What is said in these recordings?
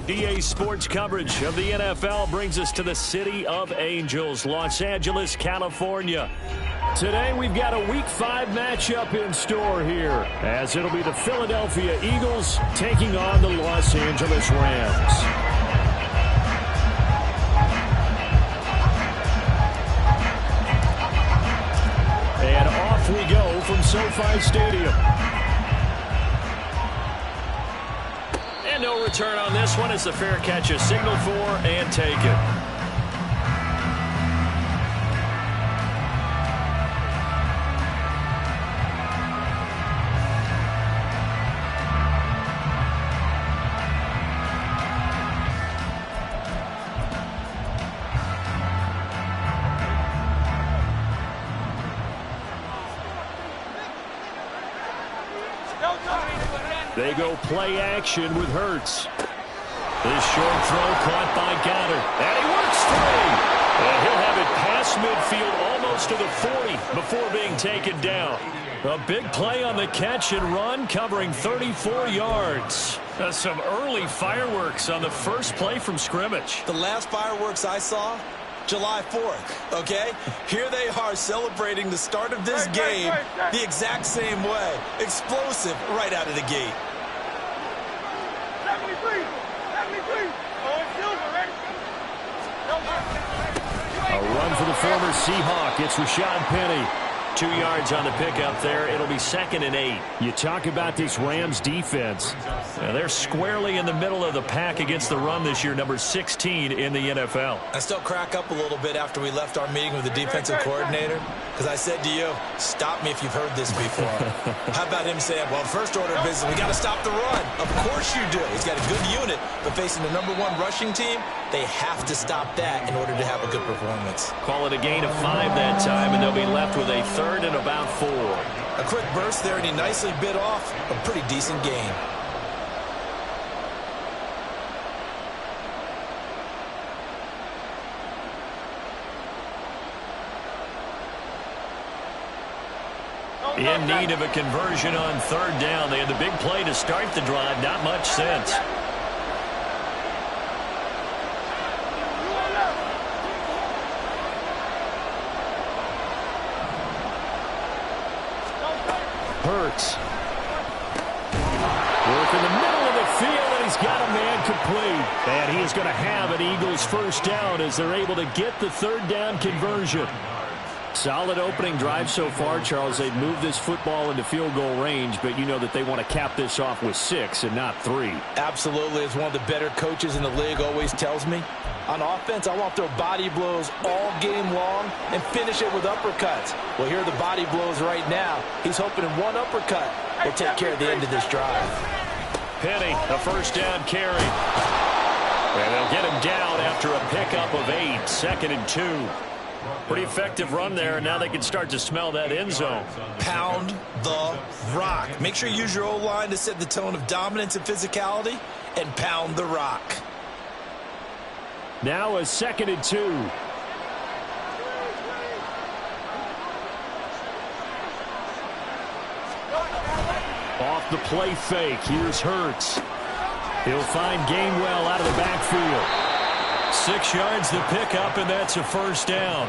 EA Sports coverage of the NFL brings us to the City of Angels, Los Angeles, California. Today we've got a Week 5 matchup in store here, as it'll be the Philadelphia Eagles taking on the Los Angeles Rams. And off we go from SoFi Stadium. And no return on this one as the fair catch is signaled for and taken. They go play action with Hurts. This short throw caught by Goddard. And he works free. And he'll have it past midfield almost to the 40 before being taken down. A big play on the catch and run, covering 34 yards. Some early fireworks on the first play from scrimmage. The last fireworks I saw, July 4th, okay? Here they are celebrating the start of this game the exact same way. Explosive right out of the gate. 73. A run for the former Seahawk. It's Rashad Penny. 2 yards on the pickup there. It'll be 2nd and 8. You talk about this Rams defense. Now they're squarely in the middle of the pack against the run this year, number 16 in the NFL. I still crack up a little bit after we left our meeting with the defensive coordinator, because I said to you, stop me if you've heard this before. How about him saying, well, first order of business, we got to stop the run. Of course you do. He's got a good unit, but facing the #1 rushing team, they have to stop that in order to have a good performance. Call it a gain of 5 that time, and they'll be left with a 3rd and about 4. A quick burst there, and he nicely bit off a pretty decent gain. In need of a conversion on 3rd down. They had the big play to start the drive. Not much sense. Hurts. Work in the middle of the field, and he's got a man complete. And he is going to have an Eagles first down as they're able to get the 3rd down conversion. Solid opening drive so far, Charles. They've moved this football into field goal range, but you know that they want to cap this off with 6 and not 3. Absolutely. As one of the better coaches in the league always tells me, on offense, I want to throw body blows all game long and finish it with uppercuts. Well, here are the body blows right now. He's hoping in one uppercut will take care of the end of this drive. Penny, a first down carry. And they'll get him down after a pickup of 8, 2nd and 2. Pretty effective run there, and now they can start to smell that end zone. Pound the rock. Make sure you use your O-line to set the tone of dominance and physicality, and pound the rock. Now a 2nd and 2. Off the play fake. Here's Hurts. He'll find Gainwell out of the backfield. 6 yards the pickup, and that's a first down.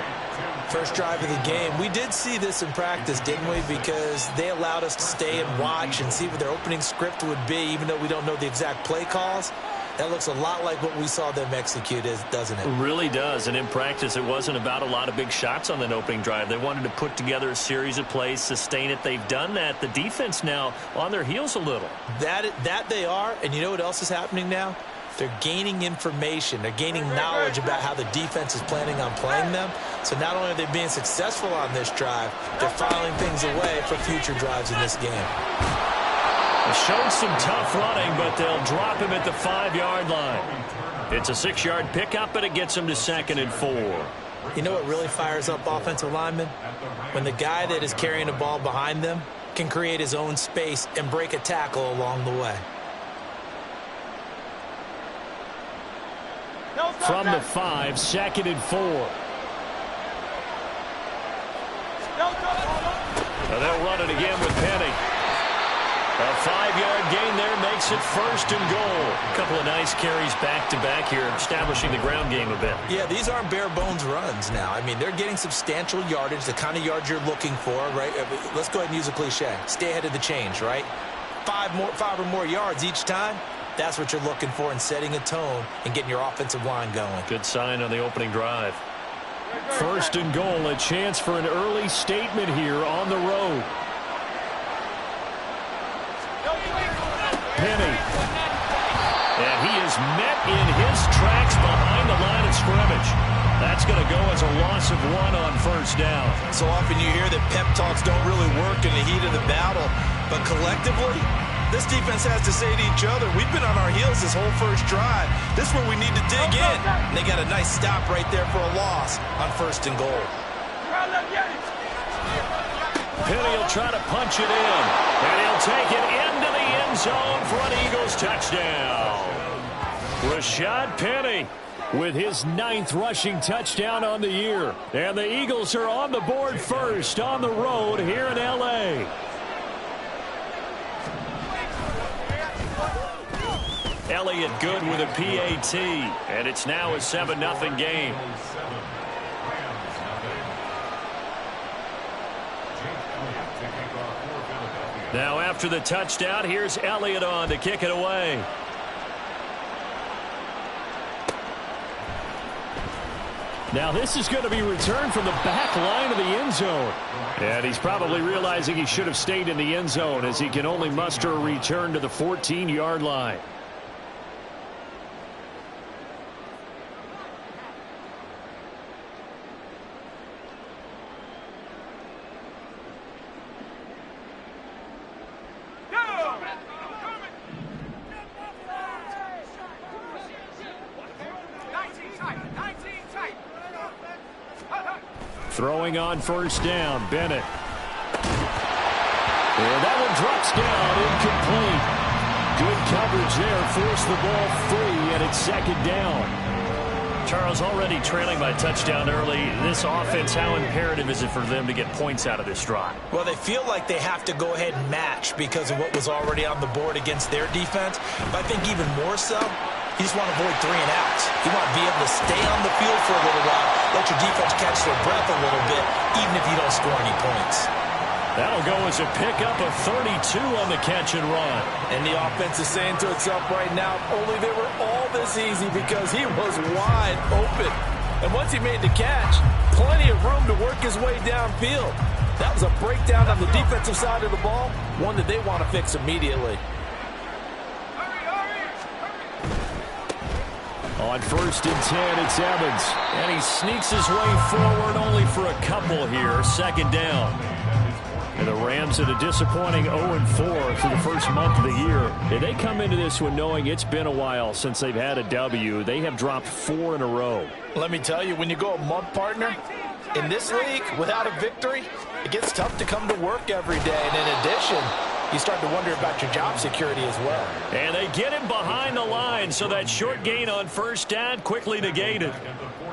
First drive of the game. We did see this in practice, didn't we? Because they allowed us to stay and watch and see what their opening script would be, even though we don't know the exact play calls. That looks a lot like what we saw them execute, doesn't it? It really does. And in practice, it wasn't about a lot of big shots on that opening drive. They wanted to put together a series of plays, sustain it. They've done that. The defense now on their heels a little. That they are. And you know what else is happening now? They're gaining information. They're gaining knowledge about how the defense is planning on playing them. So not only are they being successful on this drive, they're filing things away for future drives in this game. They showed some tough running, but they'll drop him at the 5-yard line. It's a 6-yard pickup, but it gets them to 2nd and 4. You know what really fires up offensive linemen? When the guy that is carrying the ball behind them can create his own space and break a tackle along the way. From the 5, 2nd and 4. They'll run it again with Penny. A 5-yard gain there makes makes it 1st and goal. A couple of nice carries back-to-back here, establishing the ground game a bit. Yeah, these aren't bare-bones runs now. I mean, they're getting substantial yardage, the kind of yards you're looking for, right? Let's go ahead and use a cliche. Stay ahead of the change, right? 5 or more yards each time. That's what you're looking for in setting a tone and getting your offensive line going. Good sign on the opening drive. 1st and goal, a chance for an early statement here on the road. Penny. And he is met in his tracks behind the line of scrimmage. That's going to go as a loss of 1 on 1st down. So often you hear that pep talks don't really work in the heat of the battle, but collectively, this defense has to say to each other, we've been on our heels this whole first drive. This is where we need to dig in. And they got a nice stop right there for a loss on 1st and goal. Penny will try to punch it in, and he'll take it into the end zone for an Eagles touchdown. Rashad Penny with his 9th rushing touchdown on the year. And the Eagles are on the board first on the road here in L.A. Elliott good with a PAT, and it's now a 7-0 game. Now after the touchdown, here's Elliott on to kick it away. Now this is going to be returned from the back line of the end zone. And he's probably realizing he should have stayed in the end zone as he can only muster a return to the 14-yard line. Throwing on 1st down, Bennett. And that one drops down, incomplete. Good coverage there, forced the ball free, and it's 2nd down. Charles, already trailing by touchdown early. This offense, how imperative is it for them to get points out of this drive? Well, they feel like they have to go ahead and match because of what was already on the board against their defense. But I think even more so, you just want to avoid 3 and outs. You want to be able to stay on the field for a little while, let your defense catch their breath a little bit, even if you don't score any points. That'll go as a pickup of 32 on the catch and run. And the offense is saying to itself right now, only they were all this easy because he was wide open. And once he made the catch, plenty of room to work his way downfield. That was a breakdown on the defensive side of the ball, one that they want to fix immediately. On 1st and 10, it's Evans. And he sneaks his way forward only for a couple here. 2nd down. And the Rams at a disappointing 0-4 through the first month of the year. And they come into this one knowing it's been a while since they've had a W. They have dropped 4 in a row. Let me tell you, when you go a month, partner, in this league, without a victory, it gets tough to come to work every day. And in addition, you start to wonder about your job security as well. And they get him behind the line, so that short gain on 1st down quickly negated.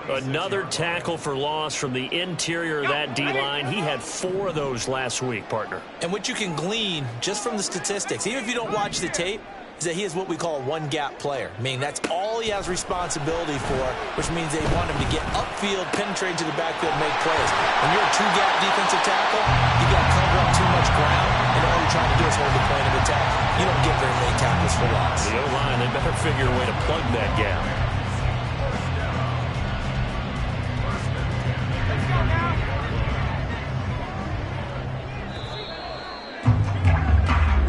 Another tackle for loss from the interior of that D-line. He had 4 of those last week, partner. And what you can glean just from the statistics, even if you don't watch the tape, is that he is what we call a one-gap player. Meaning that's all he has responsibility for, which means they want him to get upfield, penetrate to the backfield, make plays. When you're a two-gap defensive tackle, you got to cover up too much ground, and all you're trying to do is hold the point of attack. You don't get very many tackles for loss. The O-line, they better figure a way to plug that gap.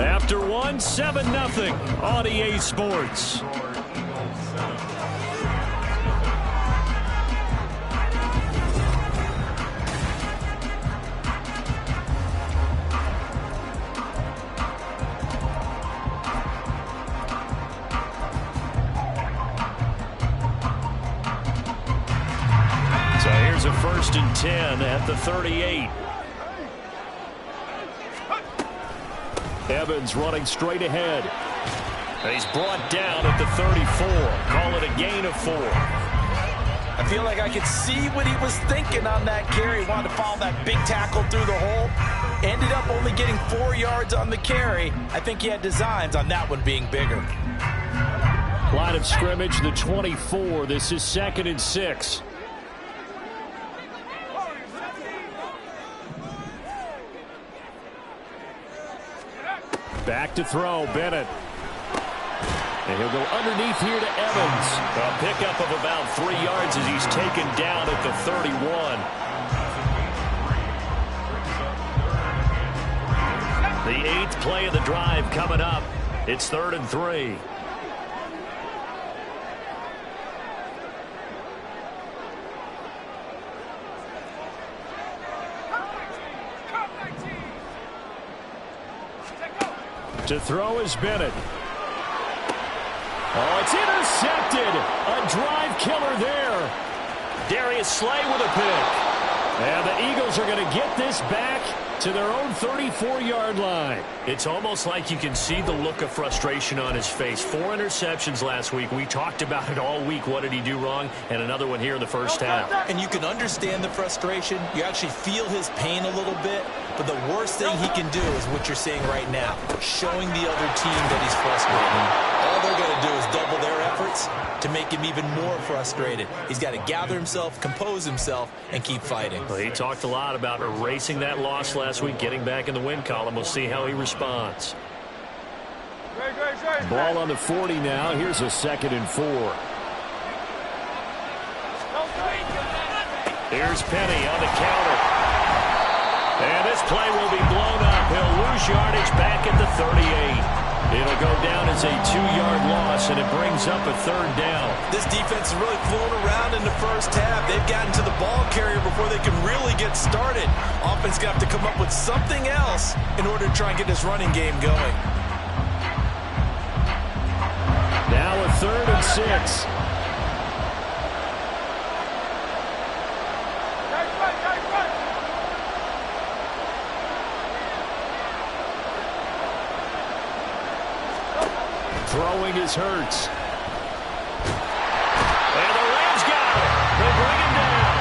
After 7-0 on EA Sports. So here's a 1st and 10 at the 38. Evans running straight ahead. And he's brought down at the 34. Call it a gain of 4. I feel like I could see what he was thinking on that carry. He wanted to follow that big tackle through the hole. Ended up only getting 4 yards on the carry. I think he had designs on that one being bigger. Line of scrimmage, the 24. This is 2nd and 6. Back to throw, Bennett. And he'll go underneath here to Evans. A pickup of about 3 yards as he's taken down at the 31. The 8th play of the drive coming up. It's 3rd and 3. To throw is Bennett. Oh, it's intercepted. A drive killer there. Darius Slay with a pick. And the Eagles are going to get this back to their own 34-yard line. It's almost like you can see the look of frustration on his face. 4 interceptions last week. We talked about it all week. What did he do wrong? And another one here in the first half. And you can understand the frustration. You actually feel his pain a little bit. But the worst thing he can do is what you're seeing right now, showing the other team that he's frustrated. All they're going to do is double their efforts to make him even more frustrated. He's got to gather himself, compose himself, and keep fighting. Well, he talked a lot about erasing that loss last week, getting back in the win column. We'll see how he responds. Ball on the 40 now. Here's a 2nd and 4. Here's Penny on the counter. And this play will be blown up. He'll lose yardage back at the 38. It'll go down as a 2-yard loss, and it brings up a 3rd down. This defense is really flown around in the first half. They've gotten to the ball carrier before they can really get started. Offense got to come up with something else in order to try and get this running game going. Now a 3rd and 6. Throwing is Hurts. And the Rams got it. They bring him down.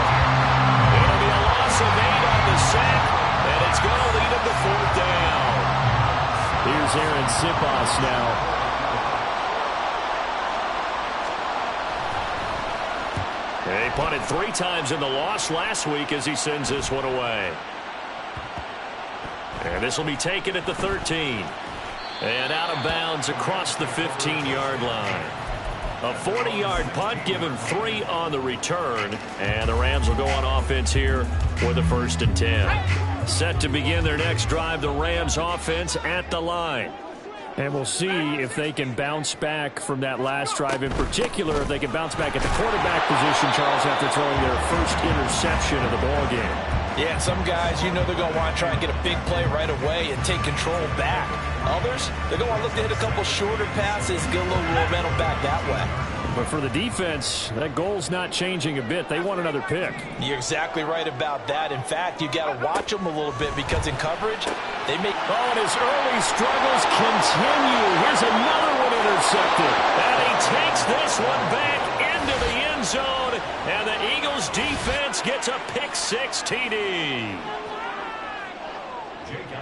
It'll be a loss of 8 on the sack, and it's going to lead him to 4th down. Here's Aaron Sipos now. They punted 3 times in the loss last week as he sends this one away. And this will be taken at the 13. And out of bounds across the 15-yard line. A 40-yard punt, given 3 on the return. And the Rams will go on offense here with a 1st and 10. Set to begin their next drive, the Rams offense at the line. And we'll see if they can bounce back from that last drive. In particular, if they can bounce back at the quarterback position, Charles, after throwing their first interception of the ballgame. Yeah, some guys, you know they're going to want to try and get a big play right away and take control back. Others, they're going to want to look to hit a couple shorter passes, get a little momentum back that way. But for the defense, that goal's not changing a bit. They want another pick. You're exactly right about that. In fact, you got to watch them a little bit because in coverage, they make... Oh, and his early struggles continue. Here's another one intercepted. And he takes this one back into the end zone. And the Eagles defense gets a pick-6 TD.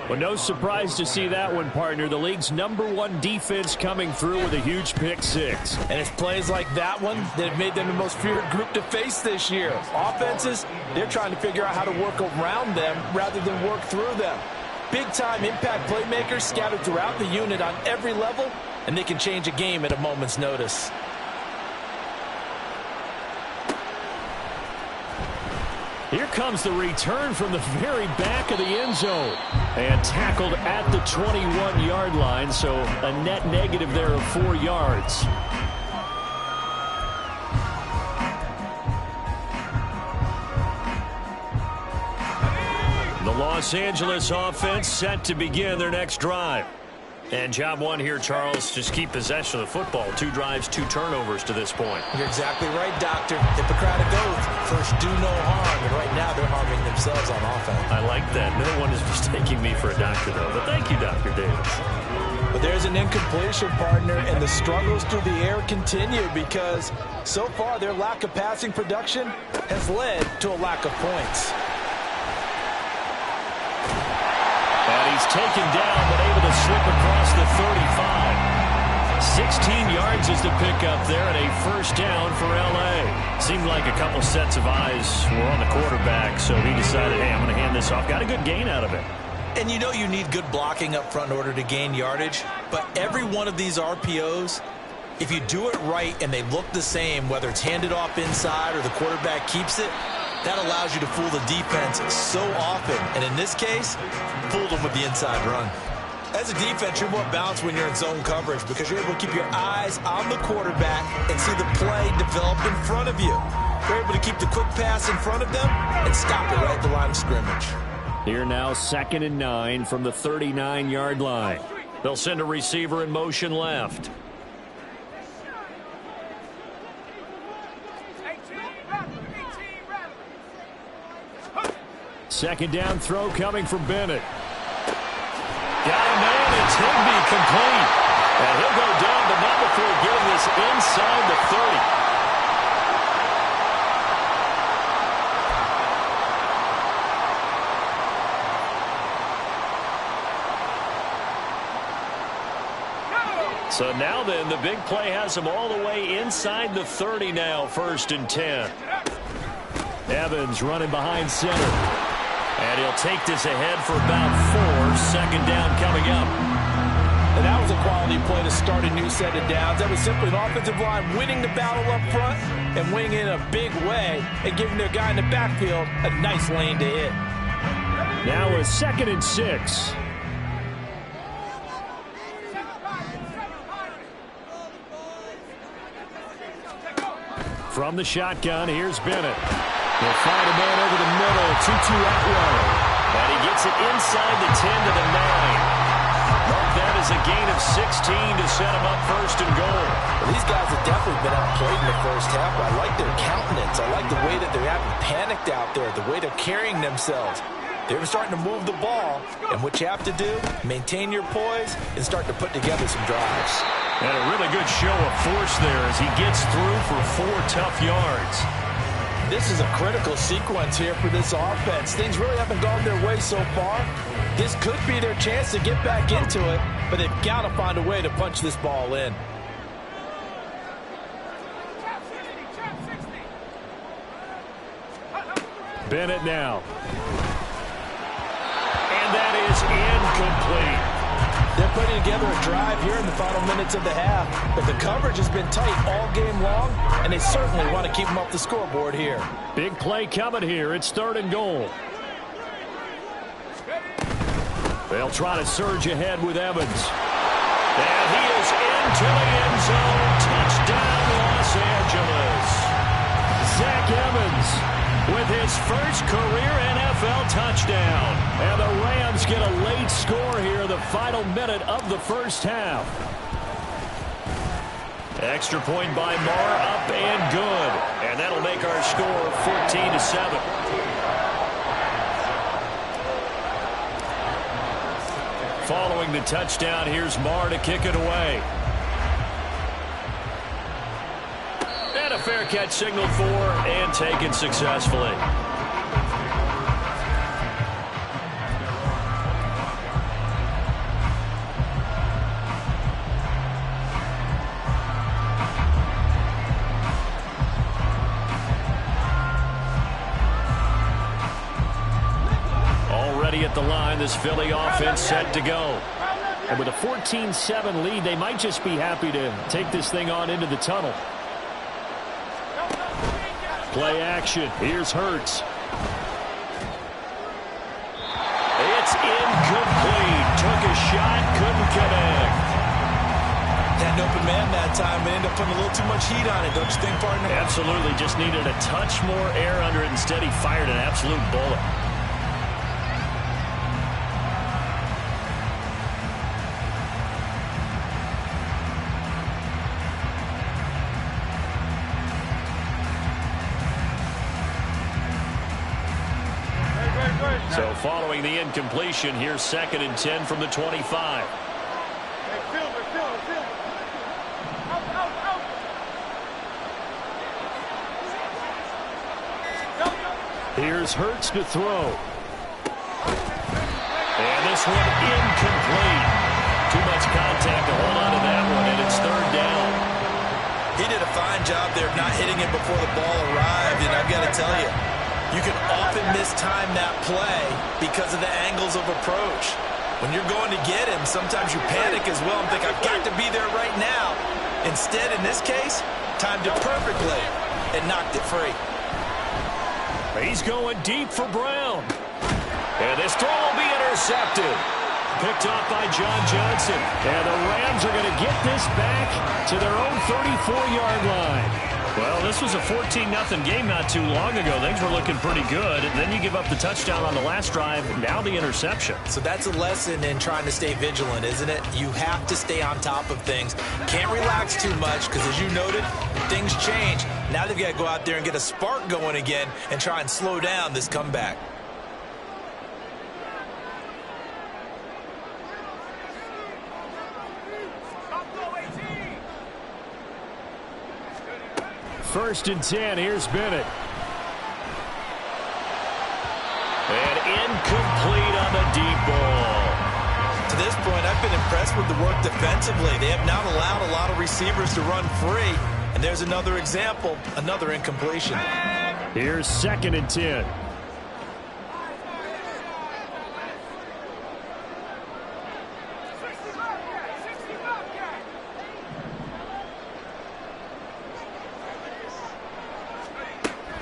Well, no surprise to see that one, partner. The league's #1 defense coming through with a huge pick-6. And it's plays like that one that have made them the most feared group to face this year. Offenses, they're trying to figure out how to work around them rather than work through them. Big-time impact playmakers scattered throughout the unit on every level, and they can change a game at a moment's notice. Here comes the return from the very back of the end zone. And tackled at the 21-yard line, so a net negative there of 4 yards. The Los Angeles offense set to begin their next drive. And job one here, Charles, just keep possession of the football. 2 drives, 2 turnovers to this point. You're exactly right, Doctor. Hippocratic oath. First, do no harm. And right now, they're harming themselves on offense. I like that. No one is mistaking me for a doctor, though. But thank you, Dr. Davis. But there's an incompletion, partner, and the struggles through the air continue because so far their lack of passing production has led to a lack of points. he's taken down, but able to slip across the 35. 16 yards is the pickup there, and a first down for L.A. Seemed like a couple sets of eyes were on the quarterback, so he decided, hey, I'm going to hand this off. Got a good gain out of it. And you know you need good blocking up front in order to gain yardage, but every one of these RPOs, if you do it right and they look the same, whether it's handed off inside or the quarterback keeps it, that allows you to fool the defense so often. And in this case, fooled them with the inside run. As a defense, you're more balanced when you're in zone coverage because you're able to keep your eyes on the quarterback and see the play developed in front of you. You're able to keep the quick pass in front of them and stop it right at the line of scrimmage. Here now, 2nd and 9 from the 39-yard line. They'll send a receiver in motion left. Second down throw coming from Bennett. Got a man, it's Higbee complete. And he'll go down, but not before getting this inside the 30. So now then, the big play has him all the way inside the 30 now, 1st and 10. Evans running behind center. And he'll take this ahead for about 4. Second down coming up. And that was a quality play to start a new set of downs. That was simply an offensive line winning the battle up front and winning it in a big way and giving their guy in the backfield a nice lane to hit. Now a 2nd and 6. From the shotgun, here's Bennett. He'll find a man over the middle, 2-2 out wide. And he gets it inside the 10 to the 9. Mark that as a gain of 16 to set him up 1st and goal. Well, these guys have definitely been outplayed in the first half. I like their countenance. I like the way that they're having panicked out there, the way they're carrying themselves. They're starting to move the ball, and what you have to do, maintain your poise and start to put together some drives. And a really good show of force there as he gets through for 4 tough yards. This is a critical sequence here for this offense. Things really haven't gone their way so far. This could be their chance to get back into it, but they've got to find a way to punch this ball in. Bennett now. And that is incomplete. They're putting together a drive here in the final minutes of the half, but the coverage has been tight all game long, and they certainly want to keep them off the scoreboard here. Big play coming here. It's 3rd and goal. They'll try to surge ahead with Evans. And he is into the end zone. Touchdown, Los Angeles. Zach Evans with his first career NFL touchdown. And the Rams get a late score here, the final minute of the first half. Extra point by Marr, up and good. And that'll make our score 14-7. Following the touchdown, here's Marr to kick it away. And a fair catch signaled for and taken successfully. Already at the line, this Philly offense set to go. And with a 14-7 lead, they might just be happy to take this thing on into the tunnel. Play action. Here's Hurts. It's incomplete. Took a shot, couldn't connect. Had an open man that time, but ended up putting a little too much heat on it, don't you think, partner? Absolutely. Just needed a touch more air under it. Instead, he fired an absolute bullet. So following the incompletion, here's 2nd and 10 from the 25. Here's Hurts to throw. And this this one incomplete. Too much contact to hold on to that one, and it's third down. He did a fine job there of not hitting it before the ball arrived, and I've got to tell you, you can often mistime that play because of the angles of approach. When you're going to get him, sometimes you panic as well and think, I've got to be there right now. Instead, in this case, timed it perfectly and knocked it free. He's going deep for Brown. And this throw will be intercepted. Picked off by John Johnson. And the Rams are going to get this back to their own 34-yard line. Well, this was a 14-0 game not too long ago. Things were looking pretty good. And then you give up the touchdown on the last drive. Now the interception. So that's a lesson in trying to stay vigilant, isn't it? You have to stay on top of things. Can't relax too much because, as you noted, things change. Now they've got to go out there and get a spark going again and try and slow down this comeback. First and 10, here's Bennett. And incomplete on the deep ball. To this point, I've been impressed with the work defensively. They have not allowed a lot of receivers to run free. And there's another example, another incompletion. Here's second and 10.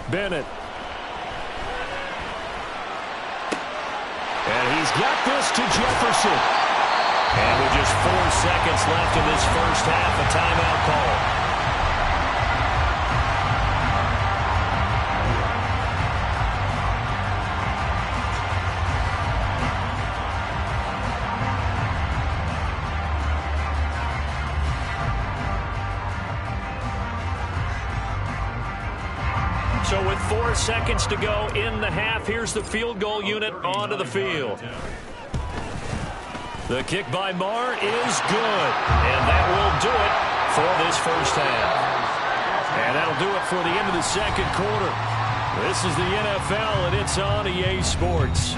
Bennett. And he's got this to Jefferson. And with just 4 seconds left in this first half, a timeout call. So with 4 seconds to go in the half, here's the field goal unit onto the field. The kick by Marr is good, and that will do it for this first half. And that'll do it for the end of the second quarter. This is the NFL, and it's on EA Sports.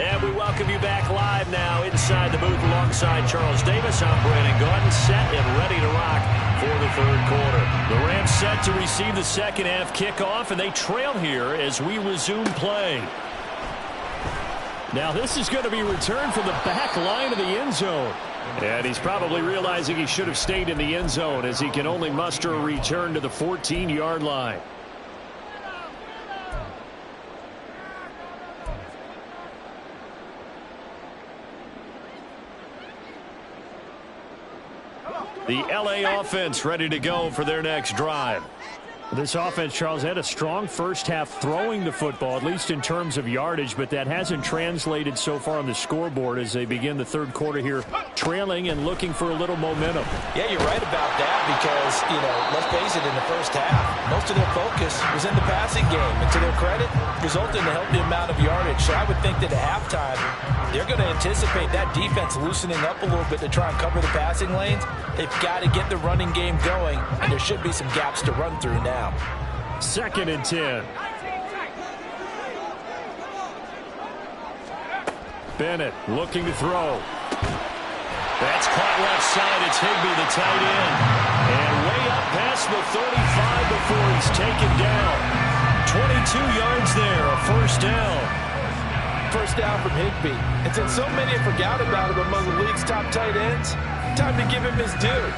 And we welcome you back live now inside the booth alongside Charles Davis. I'm Brandon Gaudin, set and ready to rock for the third quarter. The Rams set to receive the second half kickoff, and they trail here as we resume play. Now this is going to be returned from the back line of the end zone. And he's probably realizing he should have stayed in the end zone as he can only muster a return to the 14-yard line. The LA offense ready to go for their next drive. This offense, Charles, had a strong first half throwing the football, at least in terms of yardage, but that hasn't translated so far on the scoreboard as they begin the third quarter here, trailing and looking for a little momentum. Yeah, you're right about that because, let's face it, in the first half, most of their focus was in the passing game. And to their credit, resulted in a healthy amount of yardage. So I would think that at halftime, they're going to anticipate that defense loosening up a little bit to try and cover the passing lanes. They've got to get the running game going, and there should be some gaps to run through now. Second and 10. Bennett looking to throw. That's caught left side. It's Higbee, the tight end. And way up past the 35 before he's taken down. 22 yards there, a first down. First down from Higbee. And since so many have forgot about him among the league's top tight ends, time to give him his due.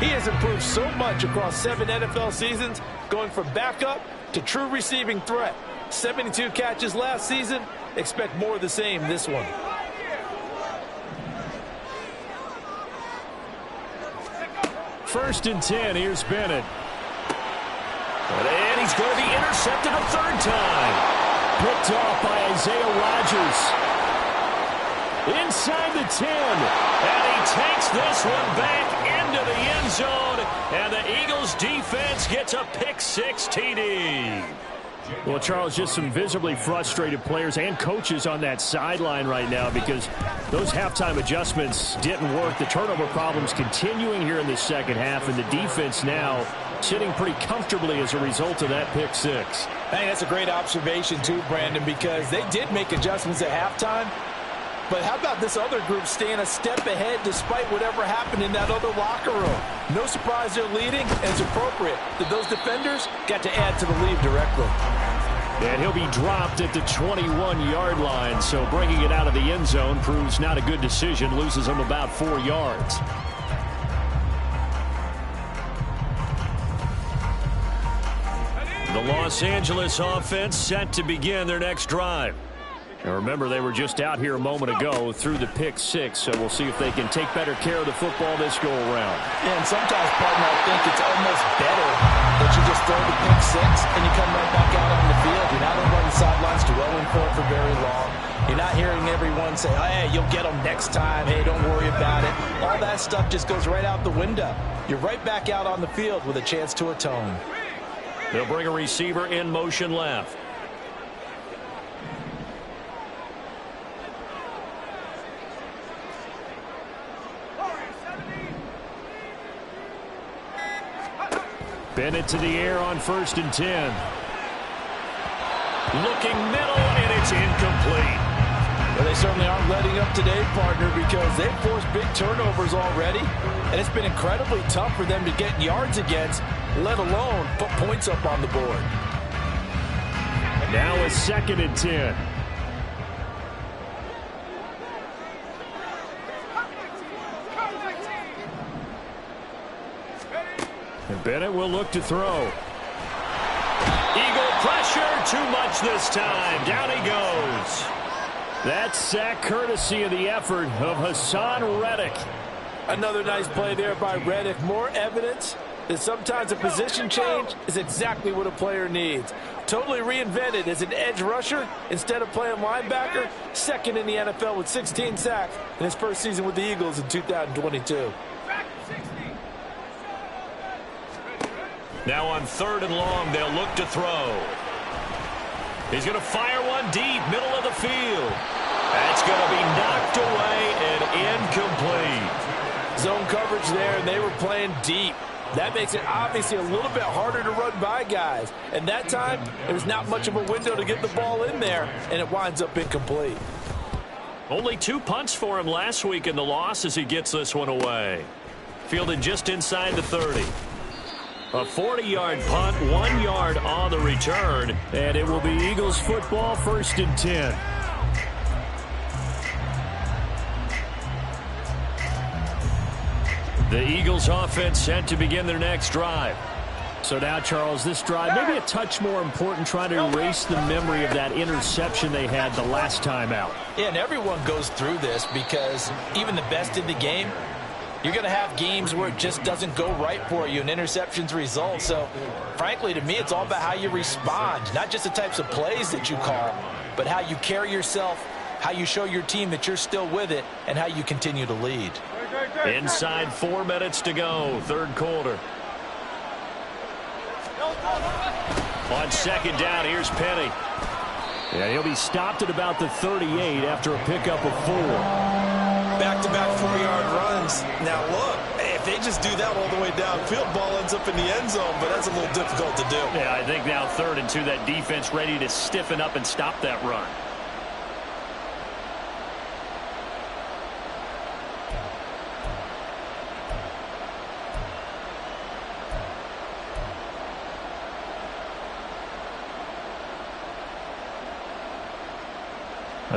He has improved so much across 7 NFL seasons, going from backup to true receiving threat. 72 catches last season. Expect more of the same this one. First and 10, here's Bennett. And he's going to be intercepted a third time. Picked off by Isaiah Rodgers. Inside the 10. And he takes this one back into the end zone. And the Eagles defense gets a pick six TD. Well, Charles, just some visibly frustrated players and coaches on that sideline right now because those halftime adjustments didn't work. The turnover problems continuing here in the second half, and the defense now sitting pretty comfortably as a result of that pick six. I think that's a great observation too, Brandon, because they did make adjustments at halftime. But how about this other group staying a step ahead despite whatever happened in that other locker room? No surprise they're leading, and it's appropriate that those defenders got to add to the lead directly. And he'll be dropped at the 21-yard line, so bringing it out of the end zone proves not a good decision, loses him about 4 yards. The Los Angeles offense set to begin their next drive. And remember, they were just out here a moment ago through the pick six, so we'll see if they can take better care of the football this go around. Yeah, and sometimes, partner, I think it's almost better that you just throw the pick six and you come right back out on the field. You're not over on the sidelines dwelling for very long. You're not hearing everyone say, oh, hey, you'll get them next time. Hey, don't worry about it. All that stuff just goes right out the window. You're right back out on the field with a chance to atone. They'll bring a receiver in motion left. Bennett to the air on 1st and 10. Looking middle, and it's incomplete. Well, they certainly aren't letting up today, partner, because they've forced big turnovers already, and it's been incredibly tough for them to get yards against, let alone put points up on the board. Now a 2nd and 10. And Bennett will look to throw. Eagle pressure, too much this time. Down he goes. That sack courtesy of the effort of Haason Reddick. Another nice play there by Reddick. More evidence that sometimes a position change is exactly what a player needs. Totally reinvented as an edge rusher instead of playing linebacker. 2nd in the NFL with 16 sacks in his first season with the Eagles in 2022. Now on 3rd and long, they'll look to throw. He's going to fire one deep, middle of the field. That's going to be knocked away and incomplete. Zone coverage there, and they were playing deep. That makes it obviously a little bit harder to run by guys. And that time, there was not much of a window to get the ball in there, and it winds up incomplete. Only 2 punts for him last week in the loss as he gets this one away. Fielded just inside the 30. A 40-yard punt, 1 yard on the return, and it will be Eagles football, 1st and 10. The Eagles offense set to begin their next drive. So now, Charles, this drive maybe a touch more important, trying to erase the memory of that interception they had the last time out. Yeah, and everyone goes through this because even the best in the game, you're going to have games where it just doesn't go right for you and interceptions result. So, frankly, to me, it's all about how you respond, not just the types of plays that you call, but how you carry yourself, how you show your team that you're still with it, and how you continue to lead. Inside 4 minutes to go, 3rd quarter. On 2nd down, here's Penny. Yeah, he'll be stopped at about the 38 after a pickup of 4. Back-to-back 4-yard runs. Now, look, if they just do that all the way downfield, ball ends up in the end zone, but that's a little difficult to do. Yeah, I think now 3rd and 2, that defense ready to stiffen up and stop that run.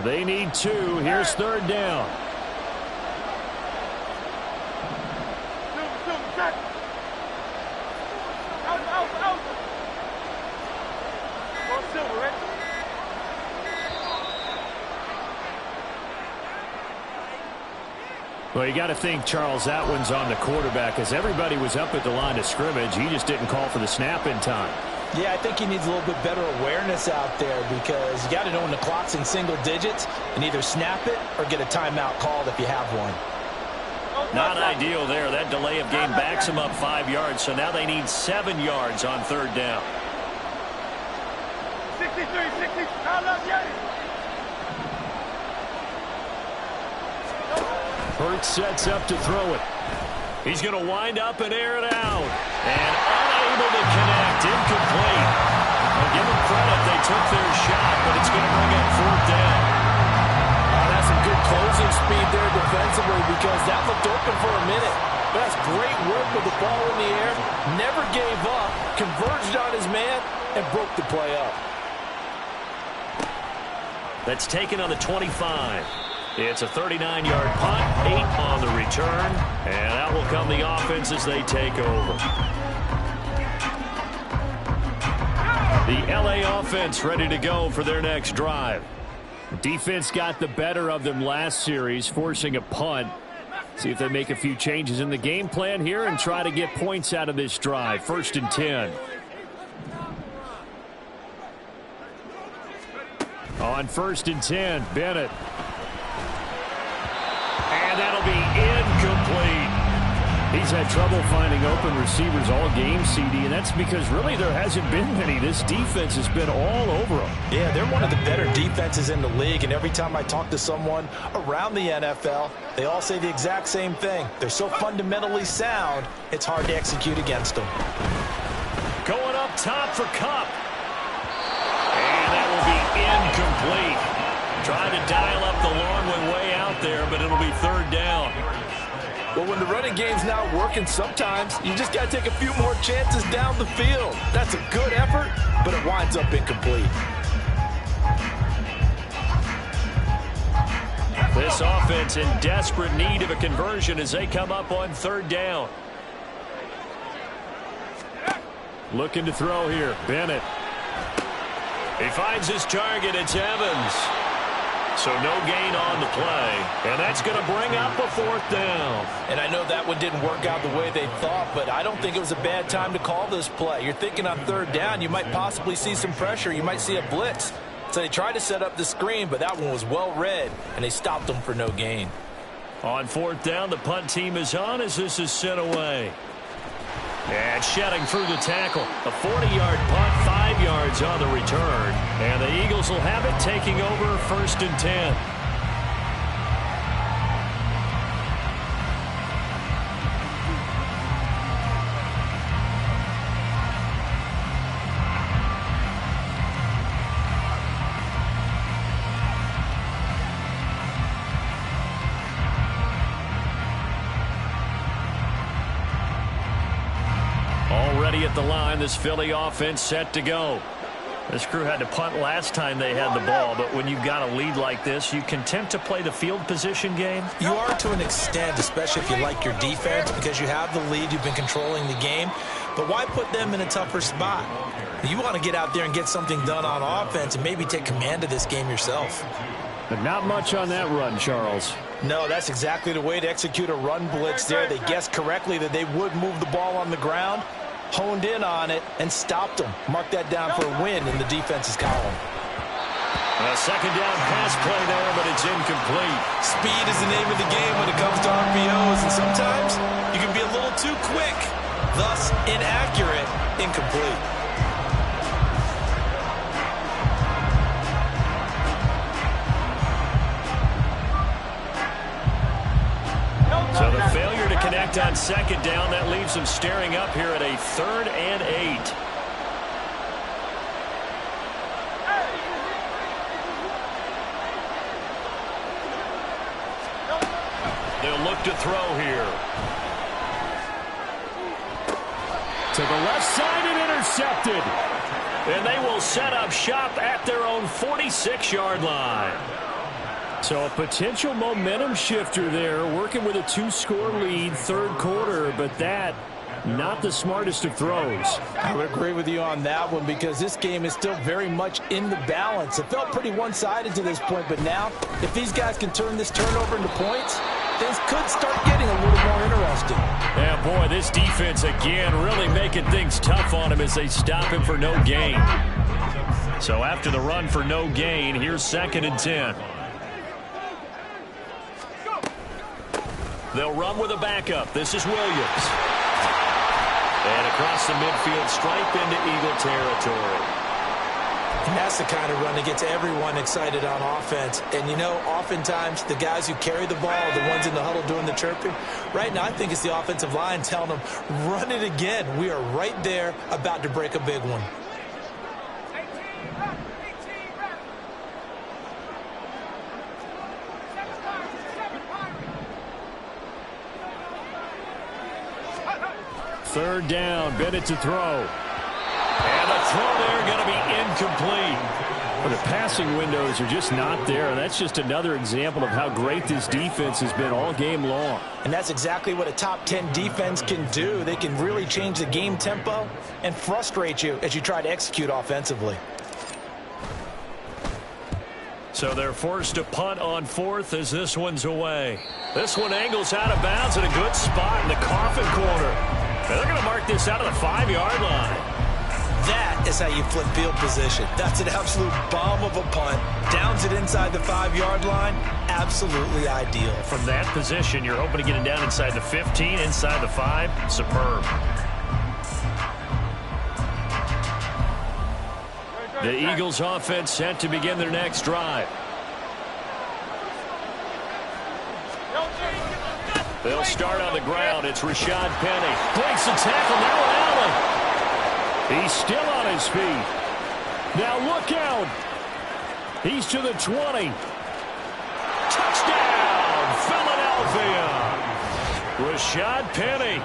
They need 2. Here's 3rd down. Well, you got to think, Charles, that one's on the quarterback as everybody was up at the line of scrimmage. He just didn't call for the snap in time. Yeah, I think he needs a little bit better awareness out there because you got to know when the clock's in single digits and either snap it or get a timeout called if you have one. Not ideal there. That delay of game backs them up 5 yards, so now they need 7 yards on 3rd down. Hurts sets up to throw it. He's going to wind up and air it out. And unable to connect. Incomplete. I'll give them credit. They took their shot, but it's going to bring up fourth down. That's some good closing speed there defensively because that looked open for a minute. But that's great work with the ball in the air. Never gave up. Converged on his man and broke the play up. That's taken on the 25. It's a 39-yard punt, 8 on the return, and out will come the offense as they take over. The LA offense ready to go for their next drive. Defense got the better of them last series, forcing a punt. See if they make a few changes in the game plan here and try to get points out of this drive. 1st and 10. On 1st and 10, Bennett. And that'll be incomplete. He's had trouble finding open receivers all game, CD, and that's because really there hasn't been many. This defense has been all over them. Yeah, they're one of the better defenses in the league, and every time I talk to someone around the NFL, they all say the exact same thing. They're so fundamentally sound, it's hard to execute against them. Going up top for Kupp. And that will be incomplete. Trying to dial up the long one way out there, but it'll be 3rd down. Well, when the running game's not working, sometimes you just got to take a few more chances down the field. That's a good effort, but it winds up incomplete. This offense in desperate need of a conversion as they come up on 3rd down. Looking to throw here, Bennett. He finds his target, it's Evans. So no gain on the play, and that's going to bring up a 4th down. And I know that one didn't work out the way they thought, but I don't think it was a bad time to call this play. You're thinking on 3rd down, you might possibly see some pressure. You might see a blitz. So they tried to set up the screen, but that one was well read, and they stopped them for no gain. On 4th down, the punt team is on as this is sent away. And shedding through the tackle. A 40-yard punt, 5 yards on the return. And the Eagles will have it taking over 1st and 10. Already at the line, this Philly offense set to go. This crew had to punt last time they had the ball, but when you've got a lead like this, you content to play the field position game? You are to an extent, especially if you like your defense, because you have the lead, you've been controlling the game. But why put them in a tougher spot? You want to get out there and get something done on offense and maybe take command of this game yourself. But not much on that run, Charles. No, that's exactly the way to execute a run blitz there. They guessed correctly that they would move the ball on the ground, honed in on it, and stopped them. Mark that down for a win in the defense's column. A 2nd down pass play there, but it's incomplete. Speed is the name of the game when it comes to RPOs, and sometimes you can be a little too quick, thus inaccurate, incomplete. So the failure to connect on 2nd down, that leaves them staring up here at a 3rd and 8. They'll look to throw here. To the left side and intercepted. And they will set up shop at their own 46-yard line. So a potential momentum shifter there, working with a 2-score lead, 3rd quarter, but that not the smartest of throws. I would agree with you on that one because this game is still very much in the balance. It felt pretty one-sided to this point, but now if these guys can turn this turnover into points, things could start getting a little more interesting. Yeah, boy, this defense again really making things tough on him as they stop him for no gain. So after the run for no gain, here's 2nd and 10. They'll run with a backup. This is Williams. And across the midfield stripe into Eagle territory. And that's the kind of run that gets everyone excited on offense. And, you know, oftentimes the guys who carry the ball are the ones in the huddle doing the chirping. Right now, I think it's the offensive line telling them, run it again. We are right there about to break a big one. Third down, Bennett to throw. And the throw there going to be incomplete. Well, the passing windows are just not there, and that's just another example of how great this defense has been all game long. And that's exactly what a top 10 defense can do. They can really change the game tempo and frustrate you as you try to execute offensively. So they're forced to punt on fourth as this one's away. This one angles out of bounds in a good spot in the coffin corner. They're going to mark this out of the 5-yard line. That is how you flip field position. That's an absolute bomb of a punt. Downs it inside the 5-yard line. Absolutely ideal. From that position, you're hoping to get it down inside the 15, inside the 5. Superb. The Eagles offense set to begin their next drive. They'll start on the ground. It's Rashad Penny. Breaks the tackle. Now Allen. He's still on his feet. Now look out. He's to the 20. Touchdown, Philadelphia. Rashad Penny.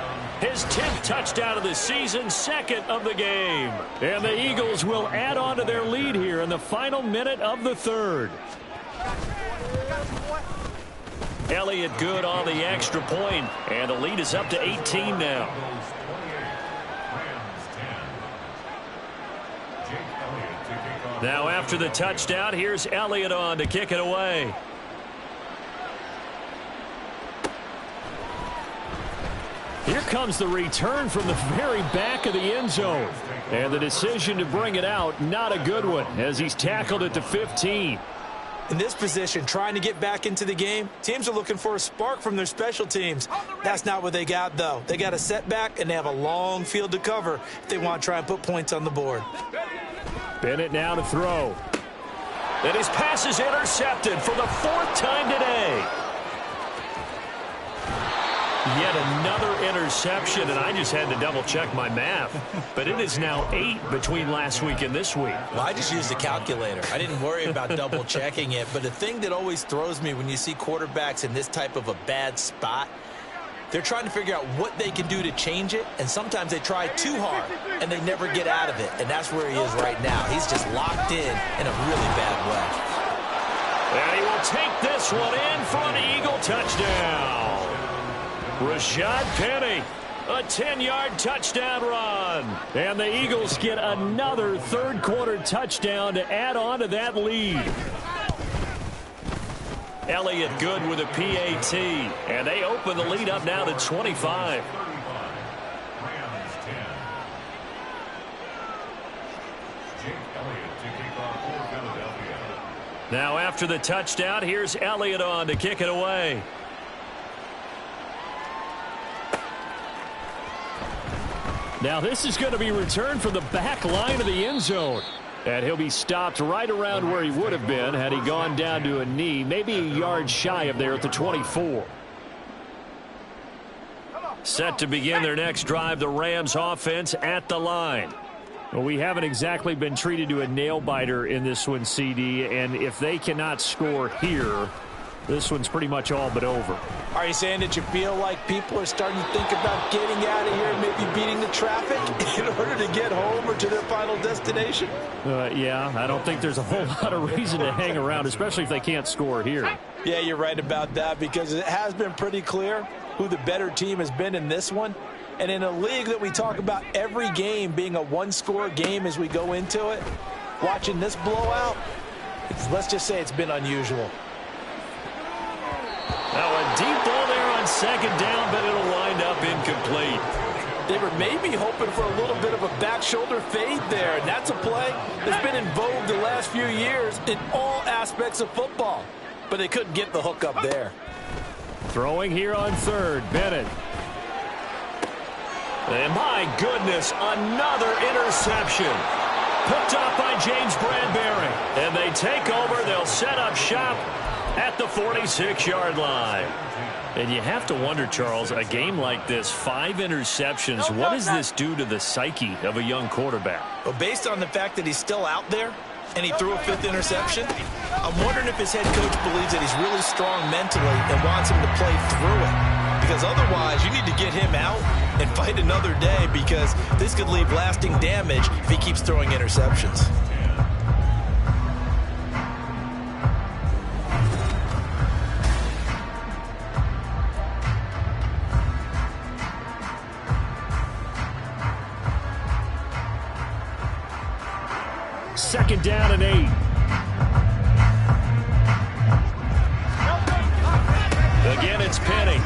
His 10th touchdown of the season, 2nd of the game. And the Eagles will add on to their lead here in the final minute of the 3rd. Elliott good on the extra point, and the lead is up to 18 now. Now after the touchdown, here's Elliott on to kick it away. Here comes the return from the very back of the end zone. And the decision to bring it out, not a good one, as he's tackled at the 15. In this position, trying to get back into the game, teams are looking for a spark from their special teams. That's not what they got, though. They got a setback, and they have a long field to cover if they want to try and put points on the board. Bennett now to throw. And his pass is intercepted for the 4th time today. Yet another interception, and I just had to double-check my math. But it is now 8 between last week and this week. Well, I just used a calculator. I didn't worry about double-checking it. But the thing that always throws me when you see quarterbacks in this type of a bad spot, they're trying to figure out what they can do to change it, and sometimes they try too hard, and they never get out of it. And that's where he is right now. He's just locked in a really bad way. And he will take this one in for an Eagle touchdown. Rashad Penny, a 10-yard touchdown run. And the Eagles get another third-quarter touchdown to add on to that lead. Elliott good with a PAT. And they open the lead up now to 25. Now after the touchdown, here's Elliott on to kick it away. Now this is going to be returned from the back line of the end zone. And he'll be stopped right around where he would have been had he gone down to a knee, maybe a yard shy of there at the 24. Set to begin their next drive, the Rams offense at the line. Well, we haven't exactly been treated to a nail-biter in this one, CD, and if they cannot score here, this one's pretty much all but over. Are you saying that you feel like people are starting to think about getting out of here and maybe beating the traffic in order to get home or to their final destination? Yeah, I don't think there's a whole lot of reason to hang around, especially if they can't score here. Yeah, you're right about that, because it has been pretty clear who the better team has been in this one. And in a league that we talk about every game being a one-score game as we go into it, watching this blowout, let's just say it's been unusual. Now a deep ball there on second down, but it'll wind up incomplete. They were maybe hoping for a little bit of a back shoulder fade there, and that's a play that's been in vogue the last few years in all aspects of football. But they couldn't get the hook up there. Throwing here on third, Bennett. And my goodness, another interception. Picked up by James Bradbury. And they take over. They'll set up shop at the 46-yard line. And you have to wonder, Charles, a game like this, 5 interceptions, what does this do to the psyche of a young quarterback? Well, based on the fact that he's still out there and he threw a 5th interception, I'm wondering if his head coach believes that he's really strong mentally and wants him to play through it. Because otherwise, you need to get him out and fight another day, because this could leave lasting damage if he keeps throwing interceptions. Second down and 8. Again, it's Penny.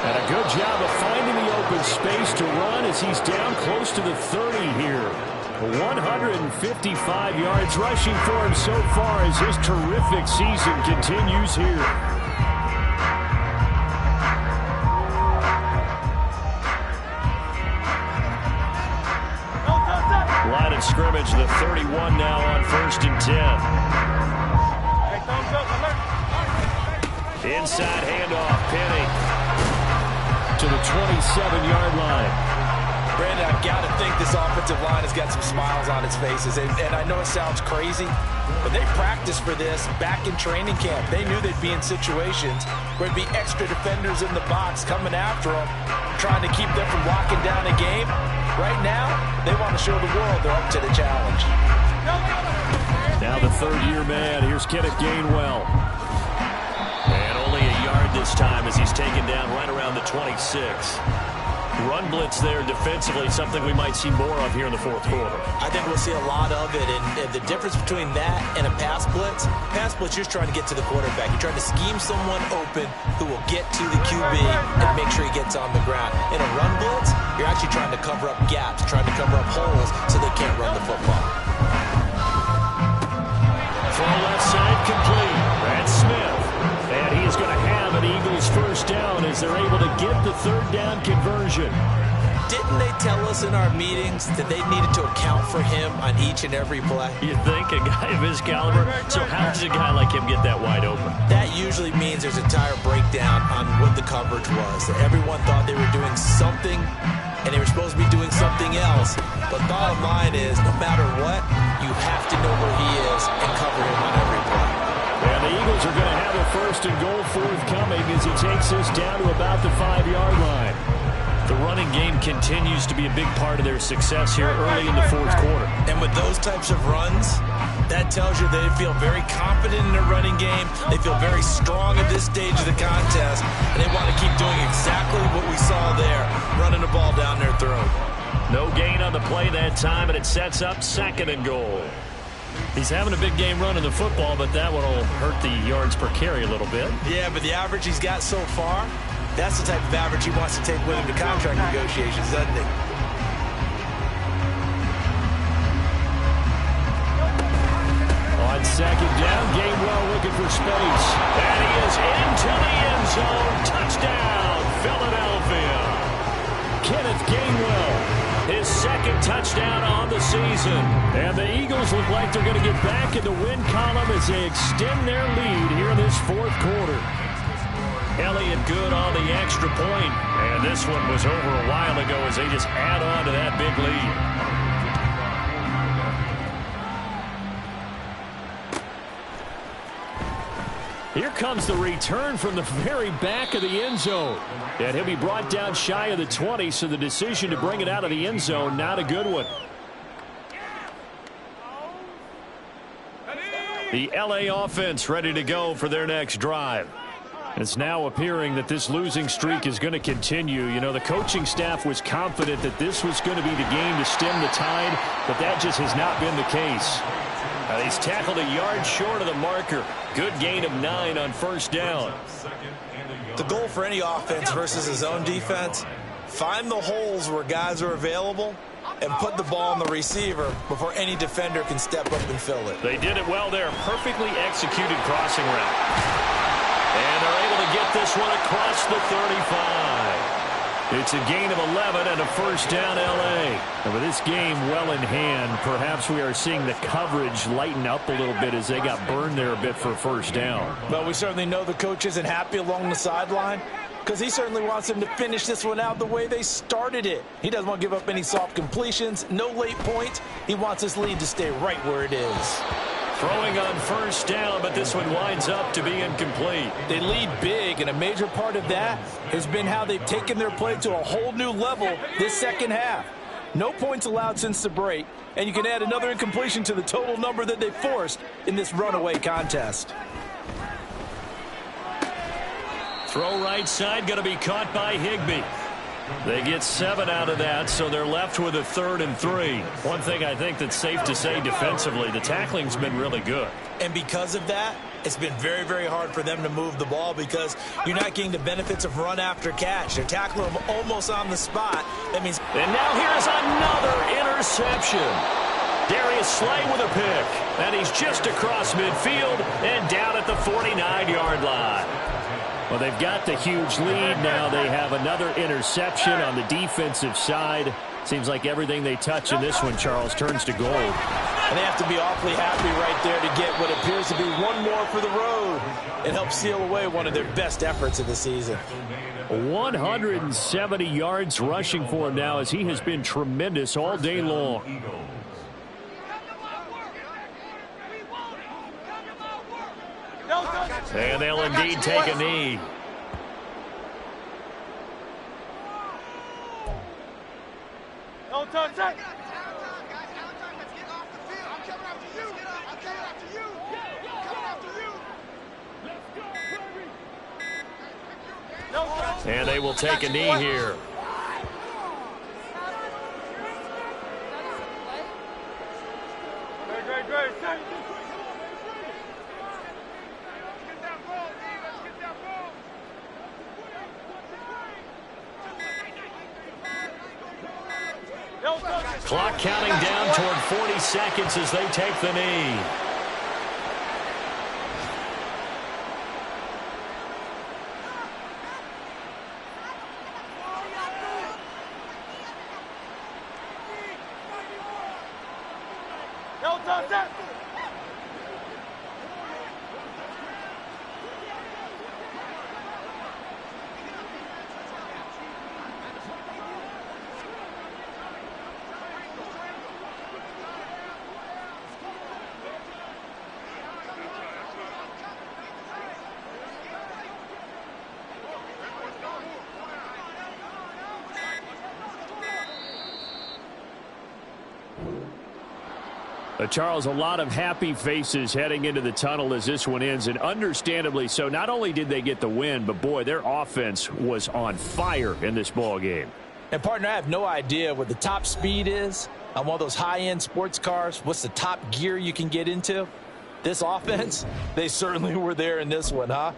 And a good job of finding the open space to run as he's down close to the 30 here. 155 yards rushing for him so far as his terrific season continues here. Line of scrimmage, the 31 now on 1st and 10. Inside handoff, Penny to the 27-yard line. Brandon, I've got to think this offensive line has got some smiles on its faces. And I know it sounds crazy, but they practiced for this back in training camp. They knew they'd be in situations where there'd be extra defenders in the box coming after them, trying to keep them from locking down a game. Right now, they want to show the world they're up to the challenge. Now the 3rd-year man. Here's Kenneth Gainwell. And only a yard this time as he's taken down right around the 26. Run blitz there defensively, something we might see more of here in the 4th quarter. I think we'll see a lot of it, and the difference between that and a pass blitz, you're trying to get to the quarterback. You're trying to scheme someone open who will get to the QB and make sure he gets on the ground. In a run blitz, you're actually trying to cover up gaps, trying to cover up holes so they can't run the football. Throw left side complete. That's Smith. And he is going to have an Eagles first down as they're able to get the 3rd down conversion. Didn't they tell us in our meetings that they needed to account for him on each and every play? You think, a guy of his caliber? So how does a guy like him get that wide open? That usually means there's a entire breakdown on what the coverage was. That everyone thought they were doing something, and they were supposed to be doing something else. But bottom line is, no matter what, you have to know where he is and cover him on every play. And the Eagles are going to have a 1st and goal forthcoming as he takes this down to about the 5-yard line. The running game continues to be a big part of their success here early in the 4th quarter. And with those types of runs, that tells you they feel very confident in their running game. They feel very strong at this stage of the contest, and they want to keep doing exactly what we saw there, running the ball down their throat. No gain on the play that time, and it sets up 2nd and goal. He's having a big game running the football, but that one will hurt the yards per carry a little bit. Yeah, but the average he's got so far, that's the type of average he wants to take with him to contract negotiations, doesn't he? On 2nd down, Gainwell looking for space. And he is into the end zone. Touchdown, Philadelphia. Kenneth Gainwell, his 2nd touchdown on the season. And the Eagles look like they're going to get back in the win column as they extend their lead here in this 4th quarter. Elliott good on the extra point. And this one was over a while ago as they just add on to that big lead. Here comes the return from the very back of the end zone. And he'll be brought down shy of the 20, so the decision to bring it out of the end zone, not a good one. The LA offense ready to go for their next drive. It's now appearing that this losing streak is going to continue. You know, the coaching staff was confident that this was going to be the game to stem the tide, but that just has not been the case. He's tackled a yard short of the marker. Good gain of 9 on 1st down. The goal for any offense versus his own defense, find the holes where guys are available and put the ball on the receiver before any defender can step up and fill it. They did it well there. Perfectly executed crossing route. And they're able to get this one across the 35. It's a gain of 11 and a first down, L.A. And with this game well in hand, perhaps we are seeing the coverage lighten up a little bit as they got burned there a bit for a first down. Well, we certainly know the coach isn't happy along the sideline because he certainly wants them to finish this one out the way they started it. He doesn't want to give up any soft completions, no late points. He wants his lead to stay right where it is. Throwing on first down, but this one winds up to be incomplete. They lead big, and a major part of that has been how they've taken their play to a whole new level this second half. No points allowed since the break, and you can add another incompletion to the total number that they forced in this runaway contest. Throw right side, going to be caught by Higbee. They get 7 out of that, so they're left with a 3rd and 3. One thing I think that's safe to say defensively, the tackling's been really good. And because of that, it's been very, very hard for them to move the ball because you're not getting the benefits of run after catch. They're tackling them almost on the spot. That means. And now here's another interception. Darius Slay with a pick. And he's just across midfield and down at the 49-yard line. Well, they've got the huge lead now. They have another interception on the defensive side. Seems like everything they touch in this one, Charles, turns to gold. And they have to be awfully happy right there to get what appears to be one more for the road. It helps seal away one of their best efforts of the season. 170 yards rushing for him now as he has been tremendous all day long. And they'll indeed take a knee. And they will take a knee here. Clock counting down toward 40 seconds as they take the knee. Charles, a lot of happy faces heading into the tunnel as this one ends, and understandably so. Not only did they get the win, but, boy, their offense was on fire in this ball game. And, partner, I have no idea what the top speed is on one of those high-end sports cars. What's the top gear you can get into? This offense, they certainly were there in this one, huh?